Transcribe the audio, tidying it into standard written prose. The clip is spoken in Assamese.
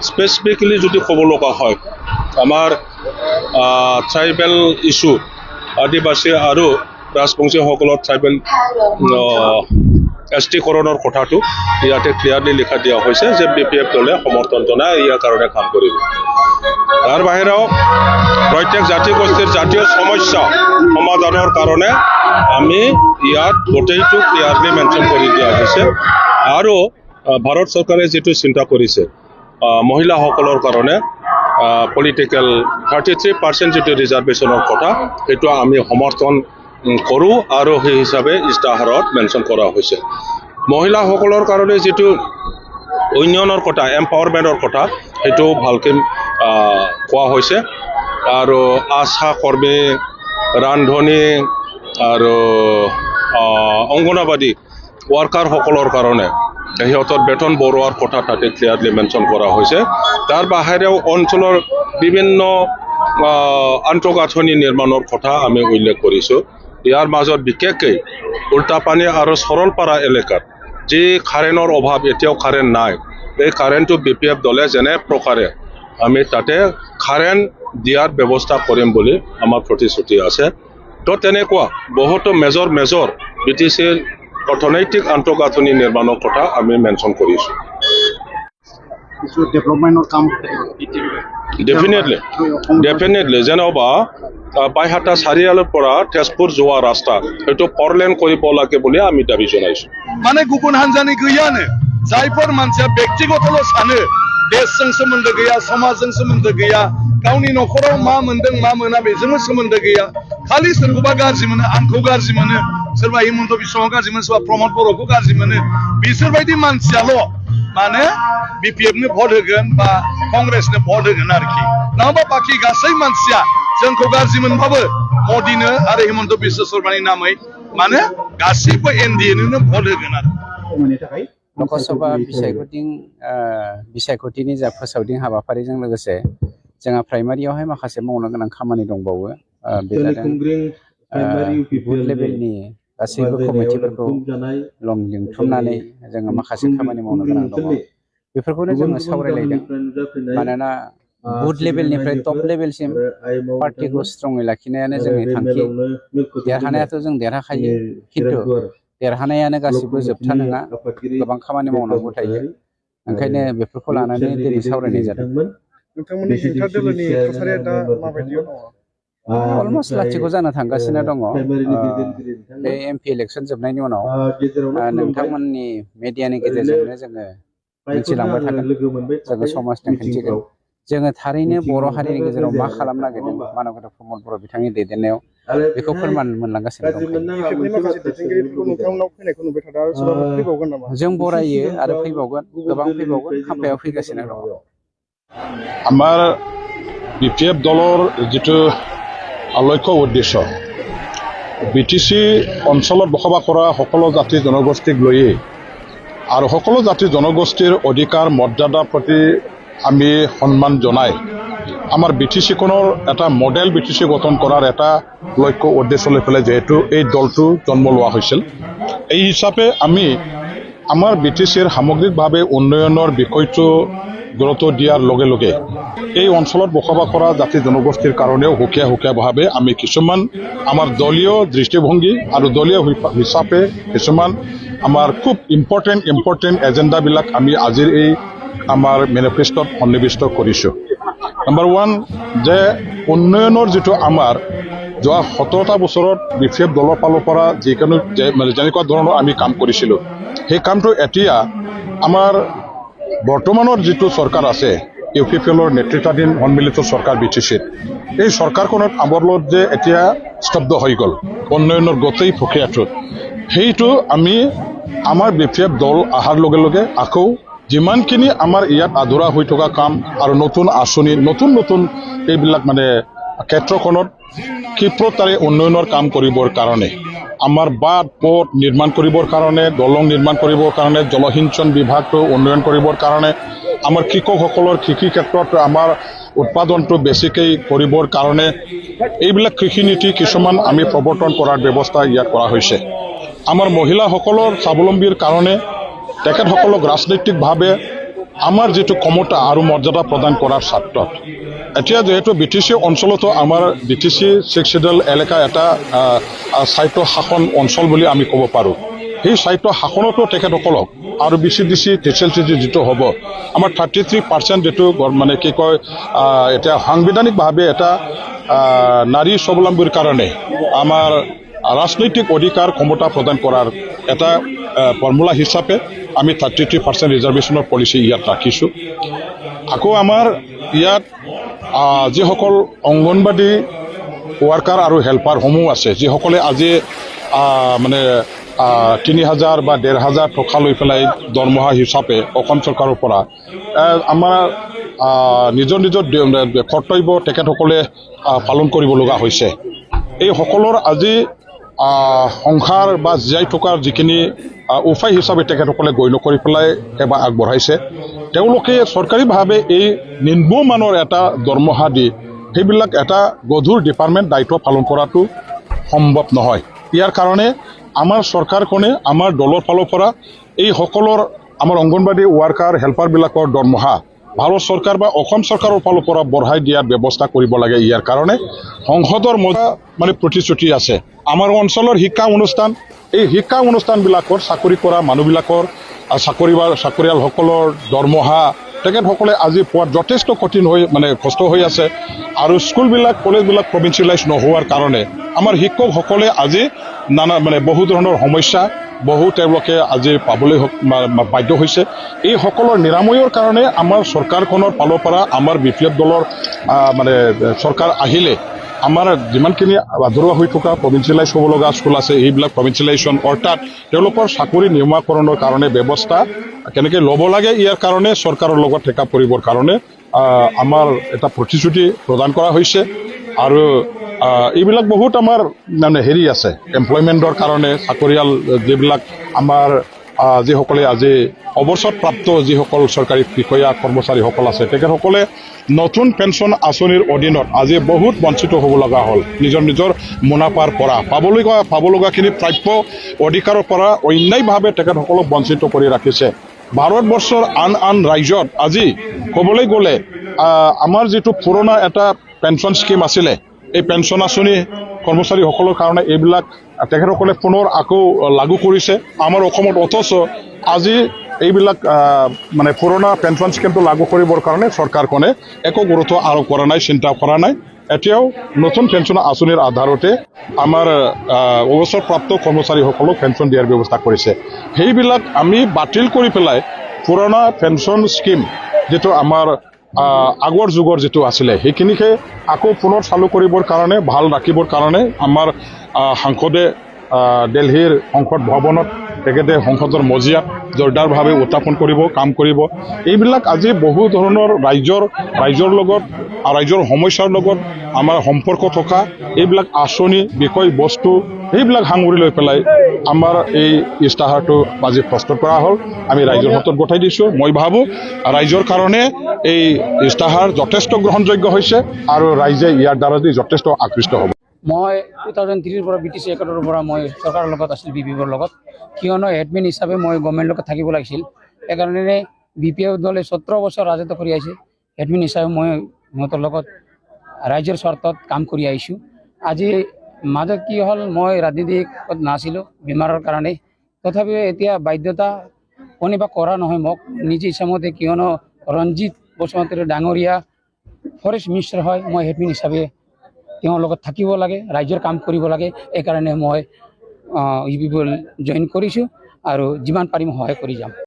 স্পেচিফিকেলি যদি ক'ব লগা হয় আমাৰ ট্ৰাইবেল ইছ্যু আদিবাসী আৰু ৰাজবংশীসকলৰ ট্ৰাইবেল এছটিকৰণৰ কথাটো ইয়াতে ক্লিয়াৰলি লিখা দিয়া হৈছে যে BPF দলে সমৰ্থন জনাই ইয়াৰ কাৰণে কাম কৰিব। তাৰ বাহিৰেও প্ৰত্যেক জাতিগোষ্ঠীৰ জাতীয় সমস্যা সমাধানৰ কাৰণে আমি ইয়াত গোটেইটো ক্লিয়াৰলি মেনশ্যন কৰি দিয়া হৈছে। আৰু ভাৰত চৰকাৰে যিটো চিন্তা কৰিছে মহিলাসকলৰ কাৰণে পলিটিকেল 33% যিটো ৰিজাৰ্ভেশ্যনৰ কথা সেইটো আমি সমৰ্থন কৰোঁ আৰু সেই হিচাপে ইস্তাহাৰত মেনশ্যন কৰা হৈছে। মহিলাসকলৰ কাৰণে যিটো উন্নয়নৰ কথা এম্পাৱাৰমেণ্টৰ কথা সেইটো ভালকৈ কোৱা হৈছে। আৰু আশা কৰ্মী ৰান্ধনী আৰু অংগনবাদী ৱাৰ্কাৰসকলৰ কাৰণে সিহঁতৰ বেতন বঢ়োৱাৰ কথা তাতে ক্লিয়াৰলি মেনশ্যন কৰা হৈছে। তাৰ বাহিৰেও অঞ্চলৰ বিভিন্ন আন্তঃগাঁথনি নিৰ্মাণৰ কথা আমি উল্লেখ কৰিছোঁ। ইয়াৰ মাজত বিশেষকৈ উল্টাপানী আৰু সৰলপাৰা এলেকাত যি কাৰেণ্টৰ অভাৱ এতিয়াও কাৰেণ্ট নাই, এই কাৰেণ্টটো BPF দলে যেনে প্ৰকাৰে আমি তাতে কাৰেণ্ট দিয়াৰ ব্যৱস্থা কৰিম বুলি আমাৰ প্ৰতিশ্ৰুতি আছে। তো তেনেকুৱা বহুতো মেজৰ BTCৰ অৰ্থনৈতিক আন্তঃগাঁথনি নিৰ্মাণৰ কথা আমি মেনশ্যন কৰিছোঁ। ডেফিনেটলি যেনেবা বাইহাটা চাৰিআলিৰ পৰা তেজপুৰ যোৱা ৰাস্তা সেইটো ফৰলেন কৰিব লাগে বুলি আমি দাবী জনাইছোঁ। মানে গুবুন হানজাनि गैयानो जायफोर मानसिया व्यक्तिगतल' सानो देशजों सोमोन्दो गैया समाजजों सोमोन्दो गैया गावनि न'खराव मा मोनदों मा मोना बेजोंबो सोमोन्दो गैया खालि सोरखौबा गाज्रि मोनो आंखौ गाज्रि मोनो सोरबा हिमन्त बिश्वखौ गाज्रि मोनो सोरबा प्रमद बर'खौ गाज्रि मोनो बिसोरबायदि मानसियाल' माने BPF नो भट होगोन बा कांग्रेसनो भट होगोन आरोखि नङाबा बाखि गासै मानसिया जोंखौ गाज्रि मोनबाबो मदिनो आरो हिमन्त बिश्व शर्मानि नामै माने गासैबो NDA नो भट होगोन आरो लकसभा बिसायख'थिनि जा फोसावदिं हाबाफारिजों लोगोसे जोंहा प्राइमारियावहाय माखासे मावनो गोनां खामानि दंबावो। बे जादों बुथ लेभेलनि गासैबो कमिटिफोरखौ लिंथुमनानै जोङो माखासे खामानि मावनो गोनां दङ। बेफोरखौनो जोङो सावरायलायदों। मानोना बुथ लेभेलनिफ्राय टप लेभेलसिम पार्टिखौ स्ट्रङै लाखिनायानो जोंनि थांखि। देरहानायाथ' जों देरहाखायो, खिन्थु देरहानायानो गासिबो जोबथा नङा, गोबां खामानि मावनांगौ थायो। ओंखायनो बेफोरखौ लानानै दिनै सावरायनाय जादों। नोंथांमोननि हेंथा दोलोनि थासारिया दा माबायदियाव दङ? अलमस्ट लाथिख' जानो थांगासिनो दङ। बे MP इलेक्सन जोबनायनि उनाव नोंथांमोननि मेडियानि गेजेरजोंनो जोङो मिथिलांबाय थागोन, जोङो समाजनो खिन्थिगोन। जोङो थारैनो बर' हारिनि गेजेराव मा खालामनो नागिरदों मानबगोरा प्रमद बर' बिथांनि दैदेननायाव बेखौ फोरमान मोनलांगासिनो दं। जों बरायो आरो फैबावगोन, गोबां फैबावगोन, खाम्फायाव फैगासिनो दङ। আমাৰ BPF দলৰ যিটো লক্ষ্য উদ্দেশ্য BTC অঞ্চলত বসবাস কৰা সকলো জাতি জনগোষ্ঠীক লৈয়ে আৰু সকলো জাতি জনগোষ্ঠীৰ অধিকাৰ মৰ্যাদাৰ প্ৰতি আমি সন্মান জনাই আমাৰ BTCখনৰ এটা মডেল BTC গঠন কৰাৰ এটা লক্ষ্য উদ্দেশ্য লৈ পেলাই যেহেতু এই দলটো জন্ম লোৱা হৈছিল, এই হিচাপে আমি আমাৰ BTCৰ সামগ্ৰিকভাৱে উন্নয়নৰ বিষয়টো গুৰুত্ব দিয়াৰ লগে লগে এই অঞ্চলত বসবাস কৰা জাতি জনগোষ্ঠীৰ কাৰণেও সুকীয়াভাৱে আমি কিছুমান আমাৰ দলীয় দৃষ্টিভংগী আৰু দলীয় হিচাপে কিছুমান আমাৰ খুব ইম্পৰ্টেণ্ট এজেণ্ডাবিলাক আমি আজিৰ এই আমাৰ মেনিফেষ্টত সন্নিৱিষ্ট কৰিছোঁ। নাম্বাৰ 1 যে উন্নয়নৰ যিটো আমাৰ যোৱা 17টা বছৰত BPF দলৰ ফালৰ পৰা যিকোনো যেনেকুৱা ধৰণৰ আমি কাম কৰিছিলোঁ, সেই কামটো এতিয়া আমাৰ বৰ্তমানৰ যিটো চৰকাৰ আছে UPPLৰ নেতৃত্বাধীন সন্মিলিত চৰকাৰ BTCৰ এই চৰকাৰখনত আমলত যে এতিয়া স্তব্ধ হৈ গ'ল উন্নয়নৰ গোটেই প্ৰক্ৰিয়াটোত, সেইটো আমি আমাৰ BPF দল অহাৰ লগে লগে আকৌ যিমানখিনি আমাৰ ইয়াত আধৰুৱা হৈ থকা কাম আৰু নতুন আঁচনি নতুন এইবিলাক মানে ক্ষেত্ৰখনত ক্ষিপ্ৰতাৰে উন্নয়নৰ কাম কৰিবৰ কাৰণে আমাৰ বাট পথ নিৰ্মাণ কৰিবৰ কাৰণে, দলং নিৰ্মাণ কৰিবৰ কাৰণে, জলসিঞ্চন বিভাগটো উন্নয়ন কৰিবৰ কাৰণে, আমাৰ কৃষকসকলৰ কৃষি ক্ষেত্ৰত আমাৰ উৎপাদনটো বেছিকৈ কৰিবৰ কাৰণে এইবিলাক কৃষি নীতি কিছুমান আমি প্ৰৱৰ্তন কৰাৰ ব্যৱস্থা ইয়াত কৰা হৈছে। আমাৰ মহিলাসকলৰ স্বাৱলম্বীৰ কাৰণে তেখেতসকলক ৰাজনৈতিকভাৱে আমাৰ যিটো ক্ষমতা আৰু মৰ্যাদা প্ৰদান কৰাৰ স্বাৰ্থত এতিয়া যেহেতু BTC অঞ্চলতো আমাৰ BTC 6 শিডিউল এলেকা এটা স্বায়ত্ত শাসন অঞ্চল বুলি আমি ক'ব পাৰোঁ সেই স্বায়ত্ত শাসনতো তেখেতসকলক আৰু BCDC TCLTG যিটো হ'ব আমাৰ 33% যিটো মানে কি কয় এতিয়া সাংবিধানিকভাৱে এটা নাৰী স্বাৱলম্বীৰ কাৰণে আমাৰ ৰাজনৈতিক অধিকাৰ ক্ষমতা প্ৰদান কৰাৰ এটা ফৰ্মুলা হিচাপে আমি 33% ৰিজাৰ্ভেশ্যনৰ পলিচি ইয়াত ৰাখিছোঁ আকৌ আমাৰ ইয়াত যিসকল অংগনবাদী ৱাৰ্কাৰ আৰু হেল্পাৰসমূহ আছে যিসকলে আজি মানে 3000 বা 1500 টকা লৈ পেলাই দৰমহা হিচাপে অসম চৰকাৰৰ পৰা আমাৰ নিজৰ নিজৰ কৰ্তব্য তেখেতসকলে পালন কৰিব লগা হৈছে এই সকলৰ আজি সংসাৰ বা জীয়াই থকাৰ যিখিনি উপায় হিচাপে তেখেতসকলে গণ্য কৰি পেলাই সেৱা আগবঢ়াইছে তেওঁলোকে চৰকাৰীভাৱে এই নিম্নমানৰ এটা দৰমহা দি সেইবিলাক এটা গধুৰ ডিপাৰ্টমেণ্ট দায়িত্ব পালন কৰাটো সম্ভৱ নহয় ইয়াৰ কাৰণে আমাৰ চৰকাৰখনে আমাৰ দলৰ ফালৰ পৰা এই সকলৰ আমাৰ অংগনবাদী ৱাৰ্কাৰ হেল্পাৰবিলাকৰ দৰমহা ভাৰত চৰকাৰ বা অসম চৰকাৰৰ ফালৰ পৰা বঢ়াই দিয়াৰ ব্যৱস্থা কৰিব লাগে ইয়াৰ কাৰণে সংসদৰ মানে প্ৰতিশ্ৰুতি আছে আমাৰ অঞ্চলৰ শিক্ষা অনুষ্ঠান এই শিক্ষা অনুষ্ঠানবিলাকৰ চাকৰি কৰা মানুহবিলাকৰ চাকৰিয়ালসকলৰ দৰমহা তেখেতসকলে আজি পোৱাত যথেষ্ট কঠিন হৈ মানে কষ্ট হৈ আছে আৰু স্কুলবিলাক কলেজবিলাক প্ৰভিন্সিয়েলাইজ নোহোৱাৰ কাৰণে আমাৰ শিক্ষকসকলে আজি নানা মানে বহু ধৰণৰ সমস্যা বহু তেওঁলোকে আজি পাবলৈ বাধ্য হৈছে এই সকলৰ নিৰাময়ৰ কাৰণে আমাৰ চৰকাৰখনৰ ফালৰ পৰা আমাৰ BPF দলৰ মানে চৰকাৰ আহিলে আমাৰ যিমানখিনি আধৰুৱা হৈ থকা প্ৰভিন্সিয়েলাইজ হ'ব লগা স্কুল আছে এইবিলাক প্ৰভিন্সিয়েলাইজেশ্যন অৰ্থাৎ তেওঁলোকৰ চাকৰি নিয়মীকৰণৰ কাৰণে ব্যৱস্থা কেনেকৈ ল'ব লাগে ইয়াৰ কাৰণে চৰকাৰৰ লগত ঠেকা পৰিবৰ কাৰণে আমাৰ এটা প্ৰতিশ্ৰুতি প্ৰদান কৰা হৈছে আৰু এইবিলাক বহুত আমাৰ মানে হেৰি আছে এমপ্লয়মেণ্টৰ কাৰণে চাকৰিয়াল যিবিলাক আমাৰ যিসকলে আজি অৱসৰপ্ৰাপ্ত যিসকল চৰকাৰী বিষয়া কৰ্মচাৰীসকল আছে তেখেতসকলে নতুন পেঞ্চন আঁচনিৰ অধীনত আজি বহুত বঞ্চিত হ'ব লগা হ'ল নিজৰ নিজৰ মুনাফাৰ পৰা পাব লগাখিনি প্ৰাপ্য অধিকাৰৰ পৰা অন্যায়ভাৱে তেখেতসকলক বঞ্চিত কৰি ৰাখিছে ভাৰতবৰ্ষৰ আন ৰাজ্যত আজি ক'বলৈ গ'লে আমাৰ যিটো পুৰণা এটা পেঞ্চন স্কিম আছিলে এই পেঞ্চন আঁচনি কৰ্মচাৰীসকলৰ কাৰণে এইবিলাক তেখেতসকলে পুনৰ আকৌ লাগু কৰিছে আমাৰ অসমত অথচ আজি এইবিলাক মানে পুৰণা পেঞ্চন স্কিমটো লাগু কৰিবৰ কাৰণে চৰকাৰখনে একো গুৰুত্ব আৰোপ কৰা নাই চিন্তা কৰা নাই এতিয়াও নতুন পেঞ্চন আঁচনিৰ আধাৰতে আমাৰ অৱসৰপ্ৰাপ্ত কৰ্মচাৰীসকলক পেঞ্চন দিয়াৰ ব্যৱস্থা কৰিছে সেইবিলাক আমি বাতিল কৰি পেলাই পুৰণা পেঞ্চন স্কিম যেটো আমাৰ আগৰ যুগৰ যেটো আছিলে সেইখিনিকে আকৌ পুনৰ চালু কৰিবৰ কাৰণে ভাল ৰাখিবৰ কাৰণে আমাৰ সাংসদে দিল্লীৰ সংসদ ভৱনত তেখেতে সংসদৰ মজিয়াত জোৰদাৰভাৱে উত্থাপন কৰিব কাম কৰিব এইবিলাক আজি বহু ধৰণৰ ৰাইজৰ লগত ৰাইজৰ সমস্যাৰ লগত আমাৰ সম্পৰ্ক থকা এইবিলাক আঁচনি বিষয় বস্তু এইবিলাক সাঙুৰি লৈ পেলাই আমাৰ এই ইস্তাহাৰটো আজি প্ৰস্তুত কৰা হ'ল আমি ৰাইজৰ হাতত গঠাই দিছোঁ মই ভাবোঁ ৰাইজৰ কাৰণে এই ইস্তাহাৰ যথেষ্ট গ্ৰহণযোগ্য হৈছে আৰু ৰাইজে ইয়াৰ দ্বাৰা যথেষ্ট আকৃষ্ট হ'ব মই 2003 পৰা BTC একাডেমিৰ পৰা মই চৰকাৰৰ লগত আছিল BPFৰ লগত কিয়নো এডমিন হিচাপে মই গভৰ্ণমেণ্টৰ লগত থাকিব লাগিছিল সেইকাৰণে BPF দলে 17 বছৰ ৰাজত্ব কৰি আহিছে এডমিন হিচাপে মই সিহঁতৰ লগত ৰাজ্যৰ স্বাৰ্থত কাম কৰি আহিছোঁ আজি মাজত কি হ'ল মই ৰাজনীতিত নাছিলোঁ বেমাৰৰ কাৰণে তথাপিও এতিয়া বাধ্যতা কোনোবা কৰা নহয় মোক নিজে ইচ্ছামতে কিয়নো ৰঞ্জিত বসুমতাৰী ডাঙৰীয়া ফৰেষ্ট মিনিষ্টাৰ হয় মই এডমিন হিচাপে তেওঁৰ লগত থাকিব লাগে ৰাজ্যৰ কাম কৰিব লাগে এই কাৰণে মই UPF জইন কৰিছোঁ আৰু যিমান পাৰিম সহায় কৰি যাম